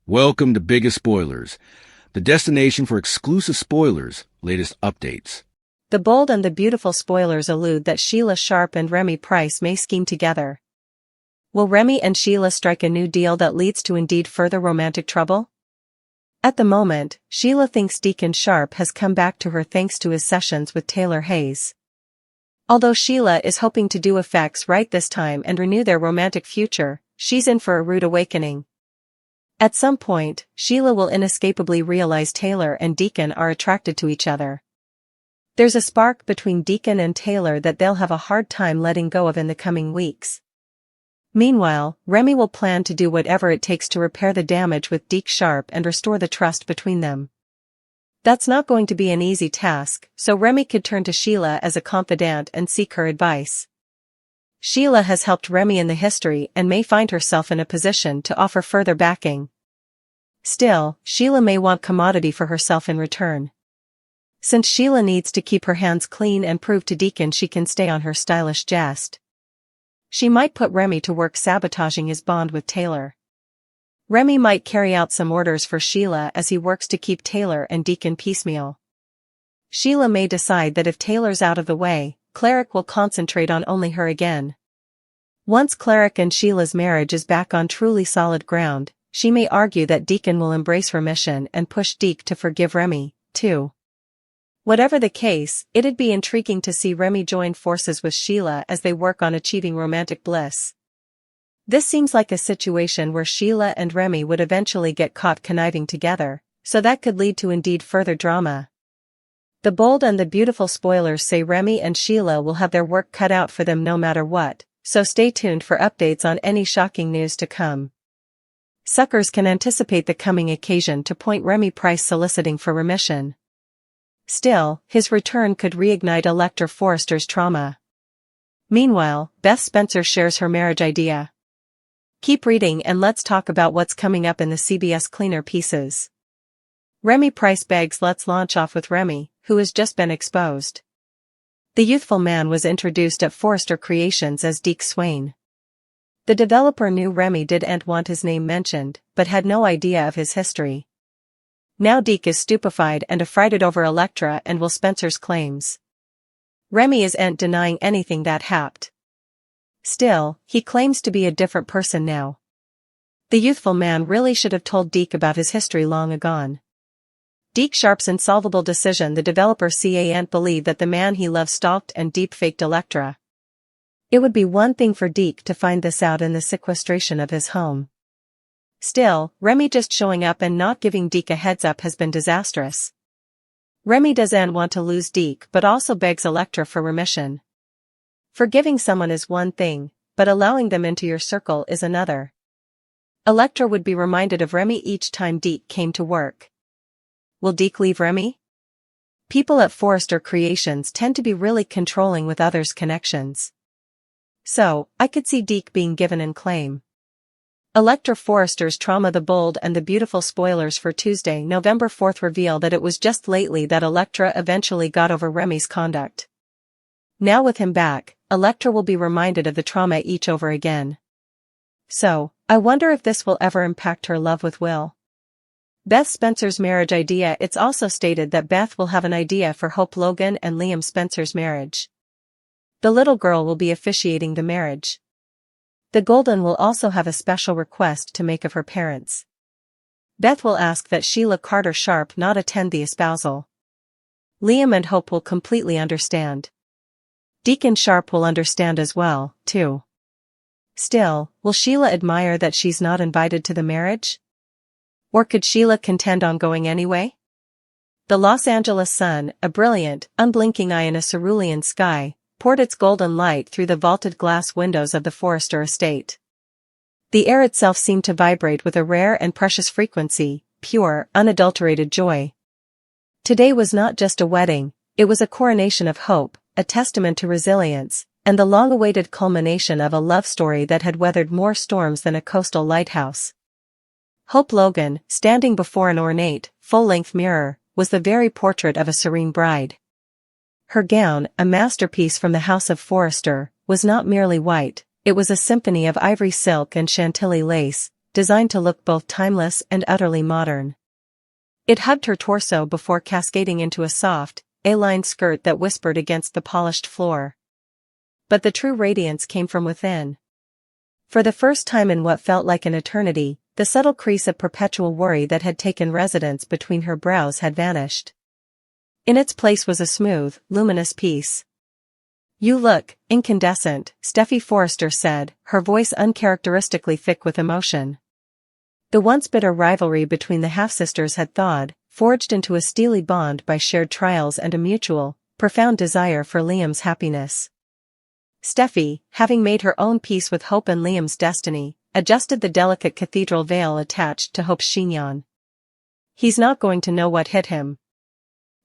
Welcome to Biggest Spoilars, the destination for exclusive spoilers, latest updates. The bold and the beautiful spoilers allude that Sheila Sharp and Remy Price may scheme together. Will Remy and Sheila strike a new deal that leads to indeed further romantic trouble? At the moment, Sheila thinks Deacon Sharp has come back to her thanks to his sessions with Taylor Hayes. Although Sheila is hoping to do effects right this time and renew their romantic future, she's in for a rude awakening. At some point, Sheila will inescapably realize Taylor and Deacon are attracted to each other. There's a spark between Deacon and Taylor that they'll have a hard time letting go of in the coming weeks. Meanwhile, Remy will plan to do whatever it takes to repair the damage with Deke Sharp and restore the trust between them. That's not going to be an easy task, so Remy could turn to Sheila as a confidant and seek her advice. Sheila has helped Remy in the history and may find herself in a position to offer further backing. Still, Sheila may want commodity for herself in return. Since Sheila needs to keep her hands clean and prove to Deacon she can stay on her stylish jest, she might put Remy to work sabotaging his bond with Taylor. Remy might carry out some orders for Sheila as he works to keep Taylor and Deacon piecemeal. Sheila may decide that if Taylor's out of the way, Cleric will concentrate on only her again. Once Cleric and Sheila's marriage is back on truly solid ground, she may argue that Deacon will embrace her mission and push Deke to forgive Remy, too. Whatever the case, it'd be intriguing to see Remy join forces with Sheila as they work on achieving romantic bliss. This seems like a situation where Sheila and Remy would eventually get caught conniving together, so that could lead to indeed further drama. The bold and the beautiful spoilers say Remy and Sheila will have their work cut out for them no matter what, so stay tuned for updates on any shocking news to come. Suckers can anticipate the coming occasion to point Remy Price soliciting for remission. Still, his return could reignite Electra Forrester's trauma. Meanwhile, Beth Spencer shares her marriage idea. Keep reading and let's talk about what's coming up in the CBS cleaner pieces. Remy Price begs let's launch off with Remy, who has just been exposed. The youthful man was introduced at Forrester Creations as Deke Swain. The developer knew Remy didn't want his name mentioned, but had no idea of his history. Now Deke is stupefied and affrighted over Electra and Will Spencer's claims. Remy isn't denying anything that happened. Still, he claims to be a different person now. The youthful man really should have told Deke about his history long ago. Deke Sharp's insolvable decision. The developer can't believe that the man he loves stalked and deep-faked Electra. It would be one thing for Deke to find this out in the sequestration of his home. Still, Remy just showing up and not giving Deke a heads-up has been disastrous. Remy doesn't want to lose Deke but also begs Electra for remission. Forgiving someone is one thing, but allowing them into your circle is another. Electra would be reminded of Remy each time Deke came to work. Will Deke leave Remy? People at Forrester Creations tend to be really controlling with others' connections. So, I could see Deke being given in claim. Electra Forrester's trauma. The bold and the beautiful spoilers for Tuesday, November 4th reveal that it was just lately that Electra eventually got over Remy's conduct. Now with him back, Electra will be reminded of the trauma each over again. So, I wonder if this will ever impact her love with Will. Beth Spencer's marriage idea. It's also stated that Beth will have an idea for Hope Logan and Liam Spencer's marriage. The little girl will be officiating the marriage. The Golden will also have a special request to make of her parents. Beth will ask that Sheila Carter Sharp not attend the espousal. Liam and Hope will completely understand. Deacon Sharp will understand as well, too. Still, will Sheila admire that she's not invited to the marriage? Or could Sheila contend on going anyway? The Los Angeles sun, a brilliant, unblinking eye in a cerulean sky, poured its golden light through the vaulted glass windows of the Forrester estate. The air itself seemed to vibrate with a rare and precious frequency, pure, unadulterated joy. Today was not just a wedding, it was a coronation of hope, a testament to resilience, and the long-awaited culmination of a love story that had weathered more storms than a coastal lighthouse. Hope Logan, standing before an ornate, full-length mirror, was the very portrait of a serene bride. Her gown, a masterpiece from the House of Forrester, was not merely white, it was a symphony of ivory silk and chantilly lace, designed to look both timeless and utterly modern. It hugged her torso before cascading into a soft, A-line skirt that whispered against the polished floor. But the true radiance came from within. For the first time in what felt like an eternity, the subtle crease of perpetual worry that had taken residence between her brows had vanished. In its place was a smooth, luminous peace. "You look incandescent," Steffi Forrester said, her voice uncharacteristically thick with emotion. The once bitter rivalry between the half-sisters had thawed, forged into a steely bond by shared trials and a mutual, profound desire for Liam's happiness. Steffi, having made her own peace with Hope and Liam's destiny, adjusted the delicate cathedral veil attached to Hope's chignon. "He's not going to know what hit him."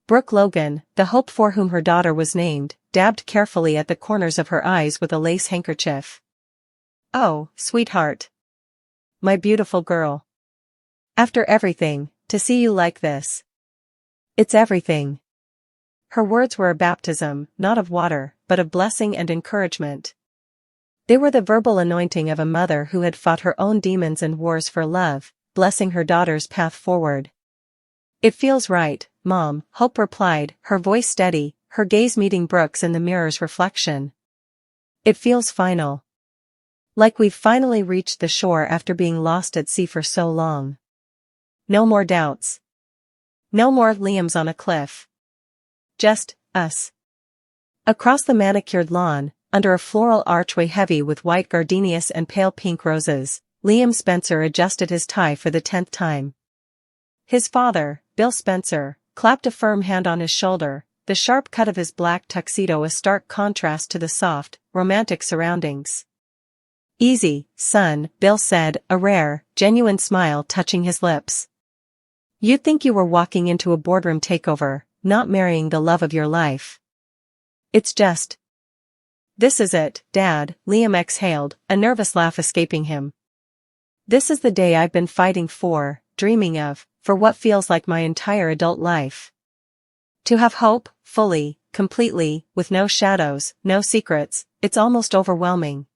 Brooke Logan, the Hope for whom her daughter was named, dabbed carefully at the corners of her eyes with a lace handkerchief. "Oh, sweetheart. My beautiful girl. After everything, to see you like this. It's everything." Her words were a baptism, not of water, but of blessing and encouragement. They were the verbal anointing of a mother who had fought her own demons and wars for love, blessing her daughter's path forward. "It feels right, Mom," Hope replied, her voice steady, her gaze meeting Brooke's in the mirror's reflection. "It feels final. Like we've finally reached the shore after being lost at sea for so long. No more doubts. No more Liam's on a cliff. Just us." Across the manicured lawn, under a floral archway heavy with white gardenias and pale pink roses, Liam Spencer adjusted his tie for the 10th time. His father, Bill Spencer, clapped a firm hand on his shoulder, the sharp cut of his black tuxedo a stark contrast to the soft, romantic surroundings. "Easy, son," Bill said, a rare, genuine smile touching his lips. "You'd think you were walking into a boardroom takeover, not marrying the love of your life. It's just. This is it, Dad," Liam exhaled, a nervous laugh escaping him. "This is the day I've been fighting for, dreaming of, for what feels like my entire adult life. To have hope, fully, completely, with no shadows, no secrets, it's almost overwhelming."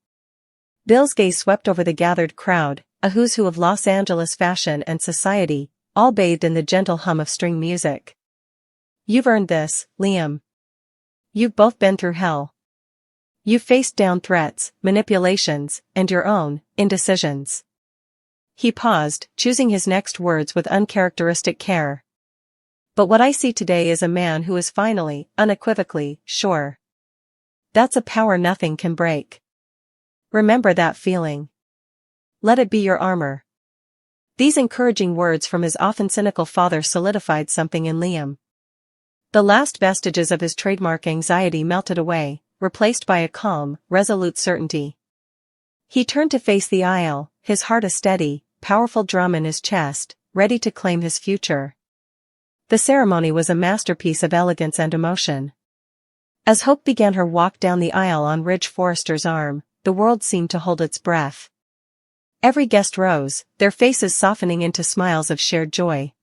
Bill's gaze swept over the gathered crowd, a who's who of Los Angeles fashion and society, all bathed in the gentle hum of string music. "You've earned this, Liam. You've both been through hell. You've faced down threats, manipulations, and your own indecisions." He paused, choosing his next words with uncharacteristic care. "But what I see today is a man who is finally, unequivocally, sure. That's a power nothing can break. Remember that feeling. Let it be your armor." These encouraging words from his often cynical father solidified something in Liam. The last vestiges of his trademark anxiety melted away, replaced by a calm, resolute certainty. He turned to face the aisle, his heart a steady, powerful drum in his chest, ready to claim his future. The ceremony was a masterpiece of elegance and emotion. As Hope began her walk down the aisle on Ridge Forrester's arm, the world seemed to hold its breath. Every guest rose, their faces softening into smiles of shared joy.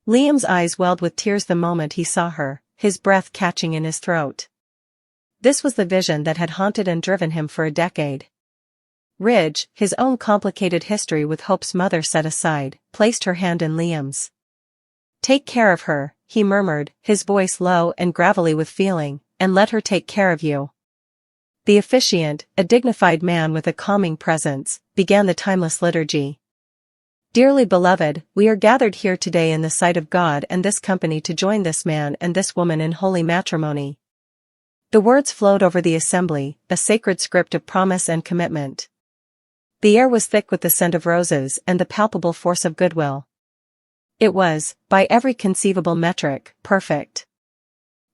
Liam's eyes welled with tears the moment he saw her, his breath catching in his throat. This was the vision that had haunted and driven him for a decade. Ridge, his own complicated history with Hope's mother set aside, placed her hand in Liam's. "Take care of her," he murmured, his voice low and gravelly with feeling, "and let her take care of you." The officiant, a dignified man with a calming presence, began the timeless liturgy. "Dearly beloved, we are gathered here today in the sight of God and this company to join this man and this woman in holy matrimony." The words flowed over the assembly, a sacred script of promise and commitment. The air was thick with the scent of roses and the palpable force of goodwill. It was, by every conceivable metric, perfect.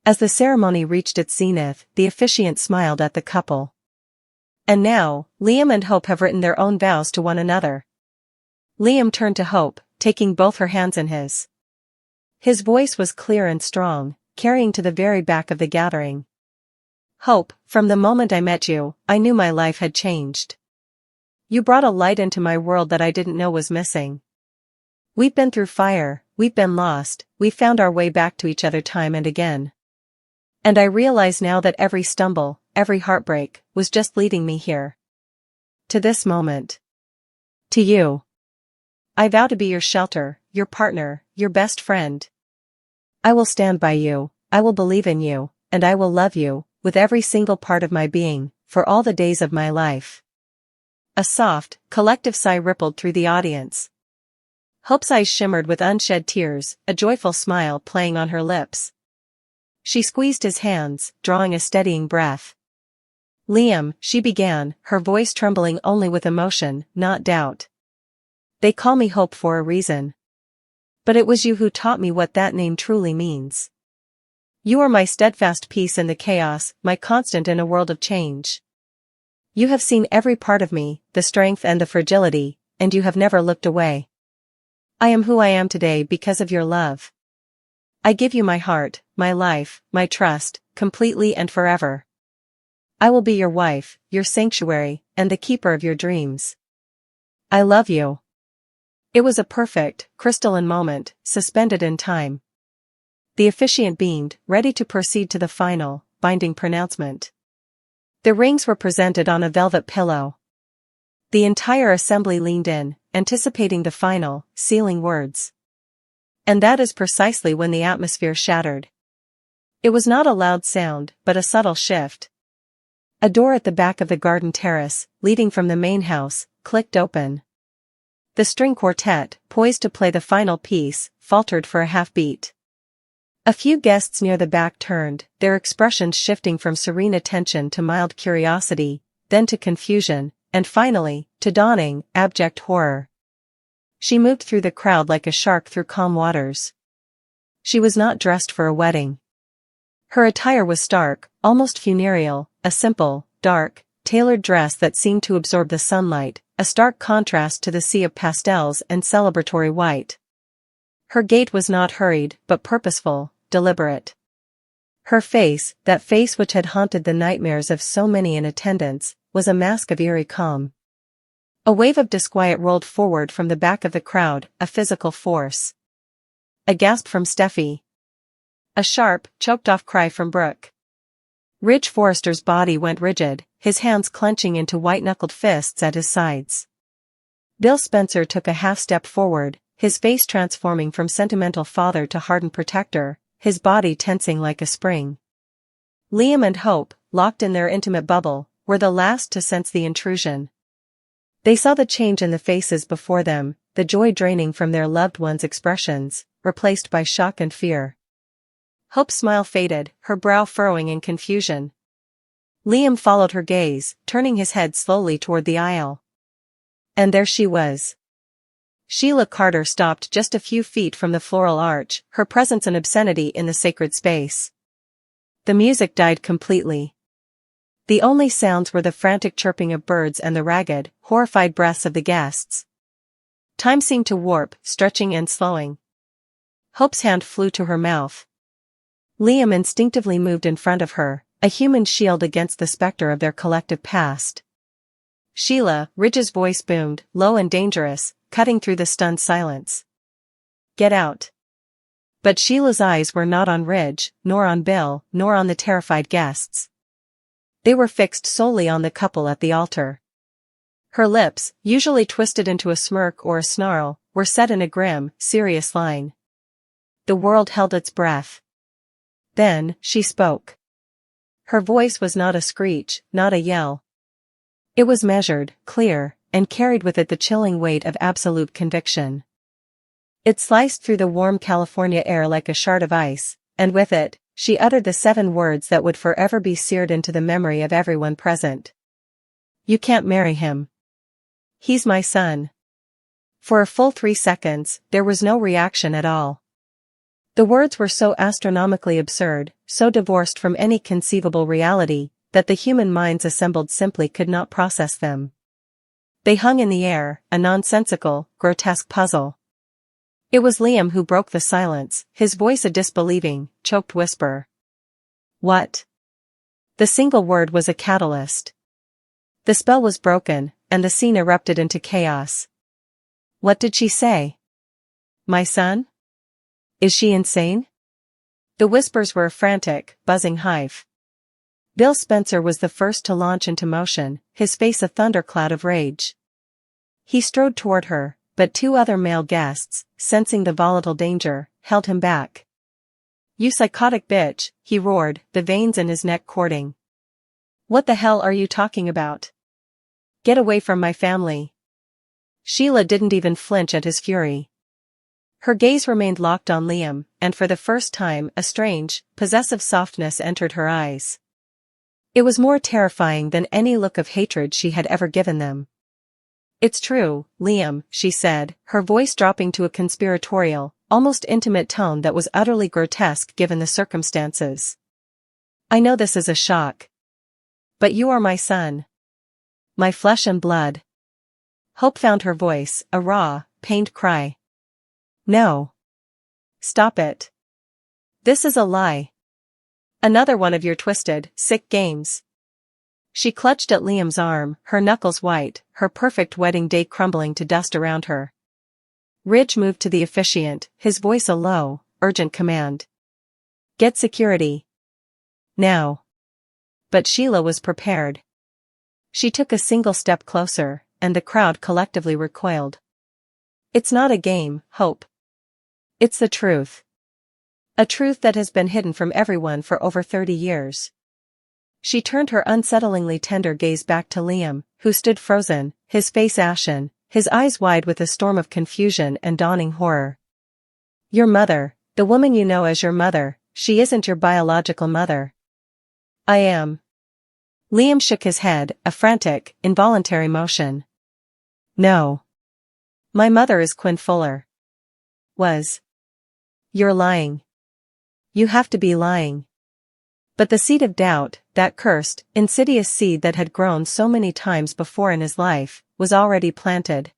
As the ceremony reached its zenith, the officiant smiled at the couple. "And now, Liam and Hope have written their own vows to one another." Liam turned to Hope, taking both her hands in his. His voice was clear and strong, carrying to the very back of the gathering. "Hope, from the moment I met you, I knew my life had changed. You brought a light into my world that I didn't know was missing. We've been through fire, we've been lost, we've found our way back to each other time and again. And I realize now that every stumble, every heartbreak, was just leading me here. To this moment. To you." I vow to be your shelter, your partner, your best friend. I will stand by you, I will believe in you, and I will love you, with every single part of my being, for all the days of my life." A soft, collective sigh rippled through the audience. Hope's eyes shimmered with unshed tears, a joyful smile playing on her lips. She squeezed his hands, drawing a steadying breath. "Liam," she began, her voice trembling only with emotion, not doubt. "They call me Hope for a reason. But it was you who taught me what that name truly means. You are my steadfast peace in the chaos, my constant in a world of change. You have seen every part of me, the strength and the fragility, and you have never looked away. I am who I am today because of your love. I give you my heart, my life, my trust, completely and forever. I will be your wife, your sanctuary, and the keeper of your dreams. I love you." It was a perfect, crystalline moment, suspended in time. The officiant beamed, ready to proceed to the final, binding pronouncement. The rings were presented on a velvet pillow. The entire assembly leaned in, anticipating the final, sealing words. And that is precisely when the atmosphere shattered. It was not a loud sound, but a subtle shift. A door at the back of the garden terrace, leading from the main house, clicked open. The string quartet, poised to play the final piece, faltered for a half-beat. A few guests near the back turned, their expressions shifting from serene attention to mild curiosity, then to confusion, and finally, to dawning, abject horror. She moved through the crowd like a shark through calm waters. She was not dressed for a wedding. Her attire was stark, almost funereal, a simple, dark, tailored dress that seemed to absorb the sunlight, a stark contrast to the sea of pastels and celebratory white. Her gait was not hurried, but purposeful, deliberate. Her face, that face which had haunted the nightmares of so many in attendance, was a mask of eerie calm. A wave of disquiet rolled forward from the back of the crowd, a physical force. A gasp from Steffi. A sharp, choked-off cry from Brooke. Ridge Forrester's body went rigid, his hands clenching into white-knuckled fists at his sides. Bill Spencer took a half-step forward, his face transforming from sentimental father to hardened protector, his body tensing like a spring. Liam and Hope, locked in their intimate bubble, were the last to sense the intrusion. They saw the change in the faces before them, the joy draining from their loved ones' expressions, replaced by shock and fear. Hope's smile faded, her brow furrowing in confusion. Liam followed her gaze, turning his head slowly toward the aisle. And there she was. Sheila Carter stopped just a few feet from the floral arch, her presence an obscenity in the sacred space. The music died completely. The only sounds were the frantic chirping of birds and the ragged, horrified breaths of the guests. Time seemed to warp, stretching and slowing. Hope's hand flew to her mouth. Liam instinctively moved in front of her, a human shield against the specter of their collective past. "Sheila," Ridge's voice boomed, low and dangerous, cutting through the stunned silence. "Get out." But Sheila's eyes were not on Ridge, nor on Bill, nor on the terrified guests. They were fixed solely on the couple at the altar. Her lips, usually twisted into a smirk or a snarl, were set in a grim, serious line. The world held its breath. Then, she spoke. Her voice was not a screech, not a yell. It was measured, clear, and carried with it the chilling weight of absolute conviction. It sliced through the warm California air like a shard of ice, and with it, she uttered the 7 words that would forever be seared into the memory of everyone present. "You can't marry him. He's my son." For a full 3 seconds, there was no reaction at all. The words were so astronomically absurd, so divorced from any conceivable reality, that the human minds assembled simply could not process them. They hung in the air, a nonsensical, grotesque puzzle. It was Liam who broke the silence, his voice a disbelieving, choked whisper. "What?" The single word was a catalyst. The spell was broken, and the scene erupted into chaos. What did she say? "My son? Is she insane?" The whispers were a frantic, buzzing hive. Bill Spencer was the first to launch into motion, his face a thundercloud of rage. He strode toward her, but two other male guests, sensing the volatile danger, held him back. "You psychotic bitch," he roared, the veins in his neck cording. "What the hell are you talking about? Get away from my family." Sheila didn't even flinch at his fury. Her gaze remained locked on Liam, and for the first time a strange, possessive softness entered her eyes. It was more terrifying than any look of hatred she had ever given them. "It's true, Liam," she said, her voice dropping to a conspiratorial, almost intimate tone that was utterly grotesque given the circumstances. "I know this is a shock. But you are my son. My flesh and blood." Hope found her voice, a raw, pained cry. "No. Stop it. This is a lie. Another one of your twisted, sick games." She clutched at Liam's arm, her knuckles white, her perfect wedding day crumbling to dust around her. Ridge moved to the officiant, his voice a low, urgent command. "Get security. Now." But Sheila was prepared. She took a single step closer, and the crowd collectively recoiled. "It's not a game, Hope. It's the truth. A truth that has been hidden from everyone for over 30 years. She turned her unsettlingly tender gaze back to Liam, who stood frozen, his face ashen, his eyes wide with a storm of confusion and dawning horror. "Your mother, the woman you know as your mother, she isn't your biological mother." "I am." Liam shook his head, a frantic, involuntary motion. "No. My mother is Quinn Fuller. Was. You're lying. You have to be lying." But the seed of doubt, that cursed, insidious seed that had grown so many times before in his life, was already planted.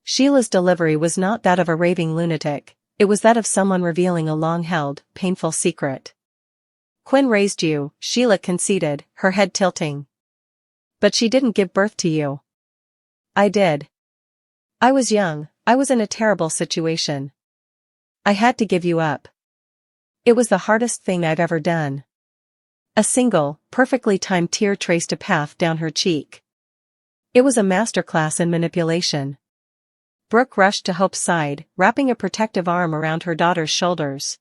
Sheila's delivery was not that of a raving lunatic, it was that of someone revealing a long-held, painful secret. "Quinn raised you," Sheila conceded, her head tilting. "But she didn't give birth to you." "I did. I was young, I was in a terrible situation. I had to give you up. It was the hardest thing I've ever done." A single, perfectly timed tear traced a path down her cheek. It was a masterclass in manipulation. Brooke rushed to Hope's side, wrapping a protective arm around her daughter's shoulders.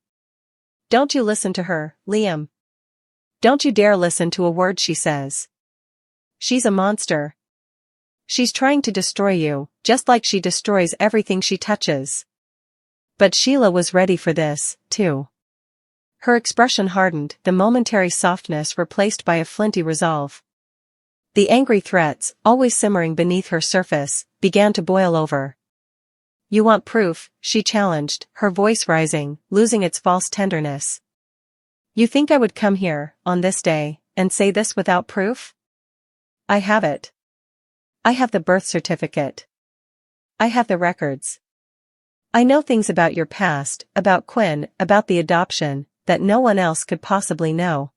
"Don't you listen to her, Liam. Don't you dare listen to a word she says. She's a monster. She's trying to destroy you, just like she destroys everything she touches." But Sheila was ready for this, too. Her expression hardened, the momentary softness replaced by a flinty resolve. The angry threats, always simmering beneath her surface, began to boil over. "You want proof?" she challenged, her voice rising, losing its false tenderness. "You think I would come here, on this day, and say this without proof? I have it. I have the birth certificate. I have the records. I know things about your past, about Quinn, about the adoption, that no one else could possibly know."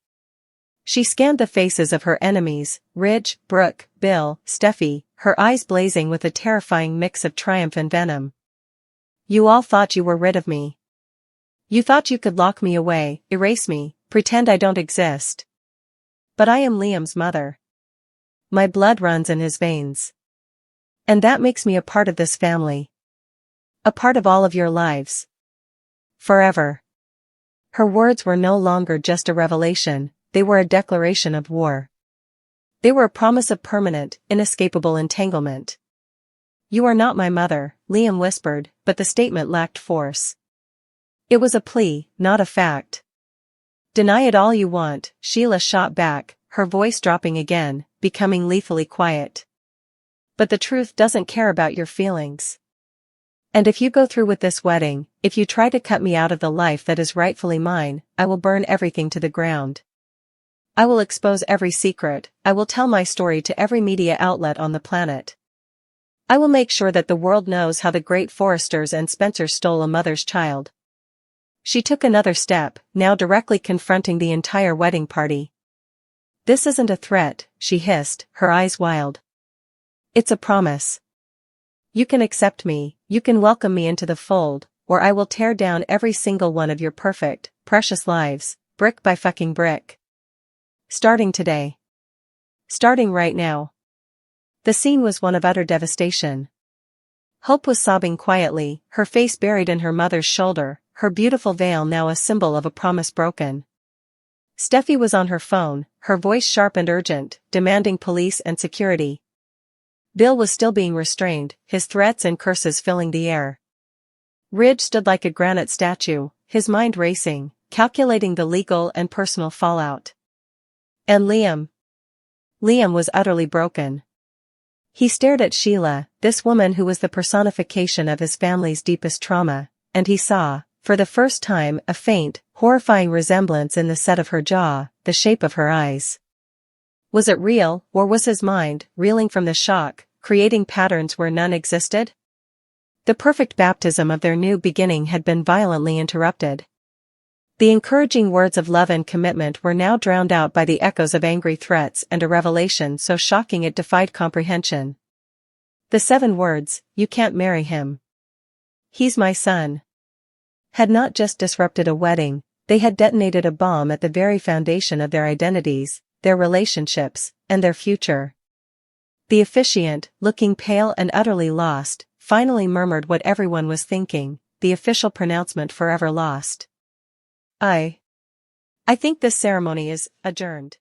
She scanned the faces of her enemies, Ridge, Brooke, Bill, Steffi, her eyes blazing with a terrifying mix of triumph and venom. "You all thought you were rid of me. You thought you could lock me away, erase me, pretend I don't exist. But I am Liam's mother. My blood runs in his veins. And that makes me a part of this family. A part of all of your lives. Forever." Her words were no longer just a revelation, they were a declaration of war. They were a promise of permanent, inescapable entanglement. "You are not my mother," Liam whispered, but the statement lacked force. It was a plea, not a fact. "Deny it all you want," Sheila shot back, her voice dropping again, becoming lethally quiet. "But the truth doesn't care about your feelings. And if you go through with this wedding, if you try to cut me out of the life that is rightfully mine, I will burn everything to the ground. I will expose every secret, I will tell my story to every media outlet on the planet. I will make sure that the world knows how the great Forresters and Spencer stole a mother's child." She took another step, now directly confronting the entire wedding party. "This isn't a threat," she hissed, her eyes wild. "It's a promise. You can accept me, you can welcome me into the fold, or I will tear down every single one of your perfect, precious lives, brick by fucking brick. Starting today. Starting right now." The scene was one of utter devastation. Hope was sobbing quietly, her face buried in her mother's shoulder, her beautiful veil now a symbol of a promise broken. Steffi was on her phone, her voice sharp and urgent, demanding police and security. Bill was still being restrained, his threats and curses filling the air. Ridge stood like a granite statue, his mind racing, calculating the legal and personal fallout. And Liam? Liam was utterly broken. He stared at Sheila, this woman who was the personification of his family's deepest trauma, and he saw, for the first time, a faint, horrifying resemblance in the set of her jaw, the shape of her eyes. Was it real, or was his mind, reeling from the shock, creating patterns where none existed? The perfect baptism of their new beginning had been violently interrupted. The encouraging words of love and commitment were now drowned out by the echoes of angry threats and a revelation so shocking it defied comprehension. The 7 words, "You can't marry him. He's my son," had not just disrupted a wedding, they had detonated a bomb at the very foundation of their identities, their relationships, and their future. The officiant, looking pale and utterly lost, finally murmured what everyone was thinking, the official pronouncement forever lost. I think this ceremony is adjourned.